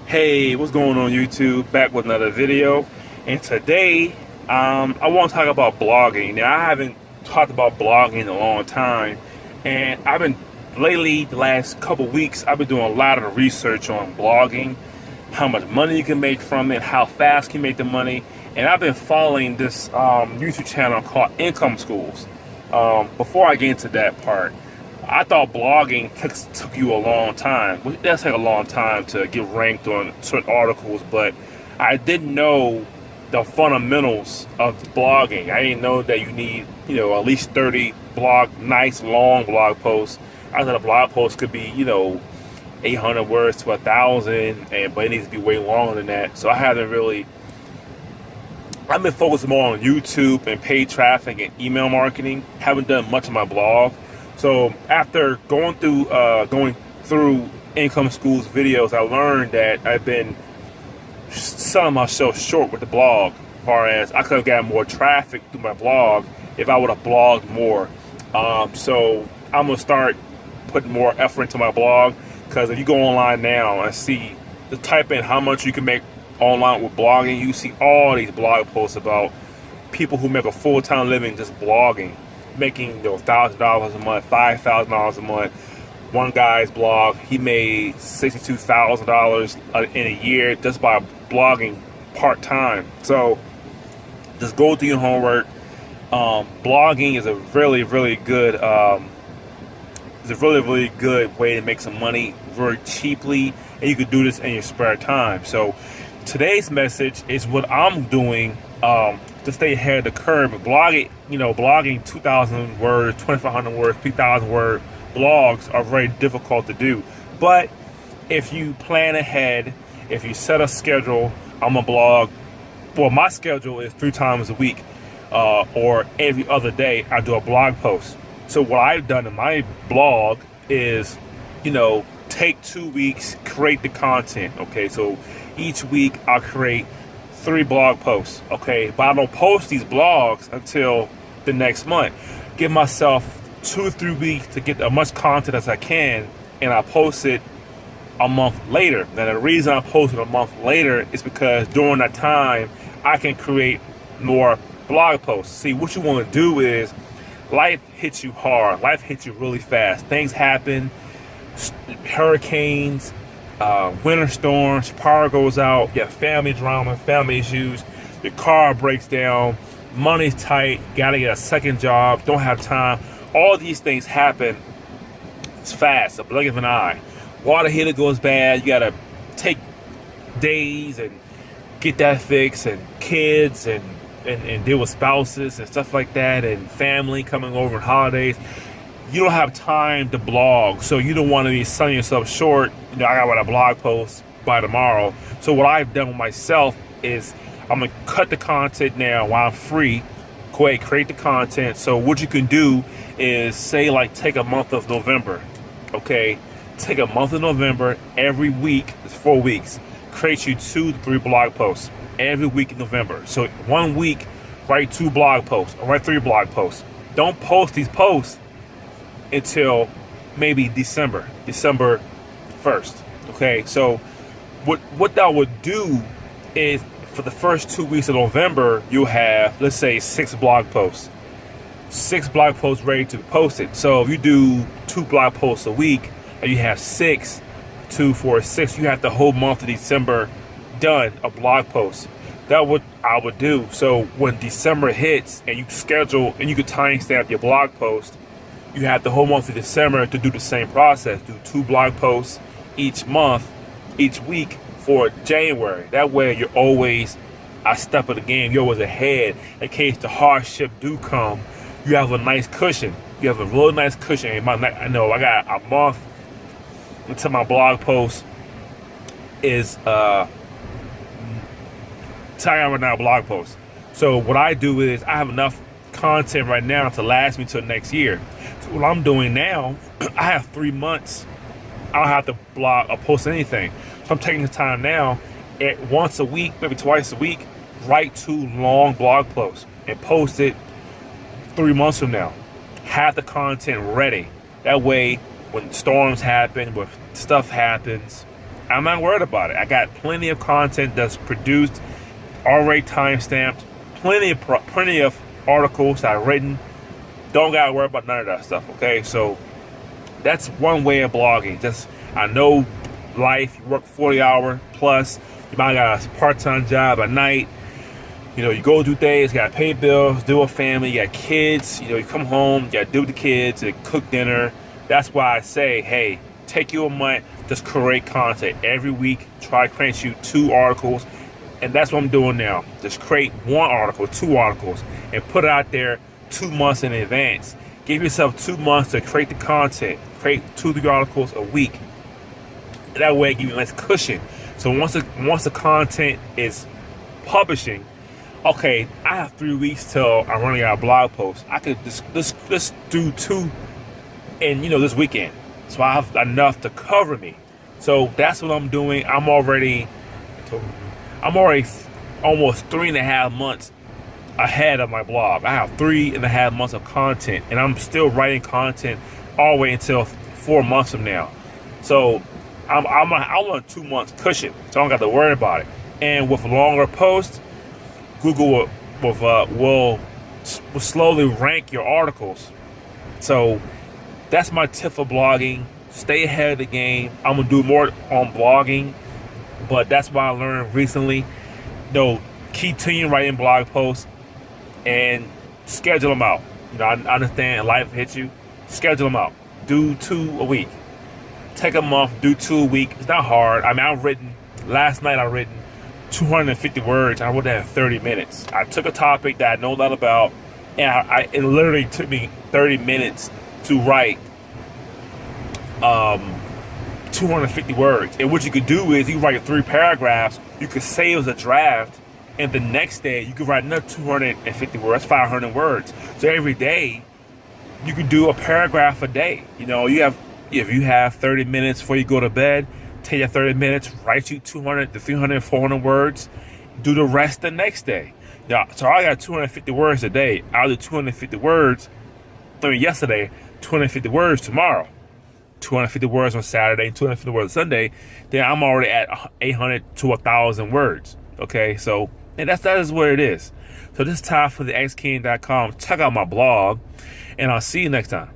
Hey, what's going on YouTube? Back with another video. And today, I want to talk about blogging. Now, I haven't talked about blogging in a long time. And I've been, lately, the last couple weeks, I've been doing a lot of research on blogging, how much money you can make from it, how fast you can make the money. And I've been following this YouTube channel called Income Schools. Before I get into that part, I thought blogging took you a long time. It does take a long time to get ranked on certain articles, but I didn't know the fundamentals of blogging. I didn't know that you need, at least 30 nice long blog posts. I thought a blog post could be, 800 words to 1,000, but it needs to be way longer than that. So I've been focusing more on YouTube and paid traffic and email marketing. Haven't done much of my blog. So after going through Income Schools videos, I learned that I've been selling myself short with the blog. As far as I could have gotten more traffic through my blog if I would have blogged more. So I'm gonna start putting more effort into my blog, because if you go online now and type in how much you can make online with blogging, you see all these blog posts about people who make a full-time living just blogging, making $1,000 a month, $5,000 a month. One guy's blog, he made $62,000 in a year just by blogging part-time. So just go do your homework. Blogging is a really, really good way to make some money very cheaply, and you could do this in your spare time. So today's message is what I'm doing to stay ahead of the curve. Blogging 2,000 words, 2,500 words, 3,000 word blogs are very difficult to do. But if you plan ahead, if you set a schedule, I'm gonna blog. Well, my schedule is 3 times a week, or every other day I do a blog post. So what I've done in my blog is, take 2 weeks, create the content. Okay, so each week I'll create 3 blog posts. Okay, but I don't post these blogs until the next month. Give myself 2 or 3 weeks to get as much content as I can, and I post it a month later. Now the reason I post it a month later is because during that time I can create more blog posts. See, what you want to do is, life hits you hard. Life hits you really fast. Things happen. Hurricanes, winter storms, power goes out, you have family drama, family issues, your car breaks down, money's tight, gotta get a second job, don't have time. All these things happen. It's fast, a blink of an eye. Water heater goes bad, you gotta take days and get that fixed, and kids and deal with spouses and stuff like that, and family coming over on holidays. You don't have time to blog, so you don't want to be selling yourself short. I got to write a blog post by tomorrow. So what I've done with myself is I'm gonna cut the content now while I'm free. Go ahead, create the content. So what you can do is say, take a month of November. Okay, take a month of November. Every week, it's 4 weeks. Create you 2 to 3 blog posts every week in November. So 1 week, write 2 blog posts or write 3 blog posts. Don't post these posts until maybe December 1st. Okay, so what that would do is, for the first 2 weeks of November, you'll have, let's say, 6 blog posts. 6 blog posts ready to be posted. So if you do 2 blog posts a week and you have 2, 4, 6, you have the whole month of December done a blog post. That's what I would do. So when December hits and you schedule and you could timestamp your blog post, you have the whole month of December to do the same process. Do 2 blog posts each month, each week for January. That way you're always a step of the game. You're always ahead in case the hardship do come. You have a nice cushion. You have a really nice cushion. I know I got a month until my blog post is right now, blog post. So what I do is I have enough content right now to last me till next year. So what I'm doing now, I have 3 months. I don't have to blog or post anything. So I'm taking the time now, once a week, maybe twice a week, write 2 long blog posts and post it 3 months from now. Have the content ready. That way, when storms happen, when stuff happens, I'm not worried about it. I got plenty of content that's produced, already time stamped, plenty of articles that I've written. Don't gotta worry about none of that stuff. Okay, so that's one way of blogging. Just, I know life. You work 40 hours plus. You might got a part-time job at night. You know, you go do things, you gotta pay bills, deal with family, you got kids. You know, you come home, you gotta deal with the kids, and cook dinner. That's why I say, hey, take you a month, just create content every week. Try to create you 2 articles, and that's what I'm doing now. Just create 1 article, 2 articles, and put it out there 2 months in advance. Give yourself 2 months to create the content. Create 2-3 articles a week. That way, it gives you a nice cushion. So once the content is publishing, okay, I have 3 weeks till I'm running out of blog posts. I could just do 2 in, you know, this weekend. So I have enough to cover me. So that's what I'm doing. I'm already almost 3.5 months ahead of my blog. I have 3.5 months of content, and I'm still writing content all the way until 4 months from now. So I'm on 2 months cushion, so I don't got to worry about it. And with longer posts, Google will slowly rank your articles. So that's my tip for blogging. Stay ahead of the game. I'm gonna do more on blogging, but that's what I learned recently. Continue writing blog posts and schedule them out. You know, I understand life hits you. Schedule them out. Do 2 a week. Take a month. Do 2 a week. It's not hard. I mean, last night I've written 250 words. I wrote that in 30 minutes. I took a topic that I know a lot about, and it literally took me 30 minutes to write 250 words. And what you could do is you write 3 paragraphs. You could save as a draft, and the next day you could write another 250 words, 500 words. So every day you could do a paragraph a day. You know, if you have 30 minutes before you go to bed, take your 30 minutes, write you 200 to 300, 400 words, do the rest the next day. Yeah, so I got 250 words a day. I'll do 250 words. Yesterday, 250 words tomorrow. 250 words on Saturday, 250 words on Sunday. Then I'm already at 800 to 1,000 words. Okay, so and that is what it is. So this is Ty for the xking.com. Check out my blog, and I'll see you next time.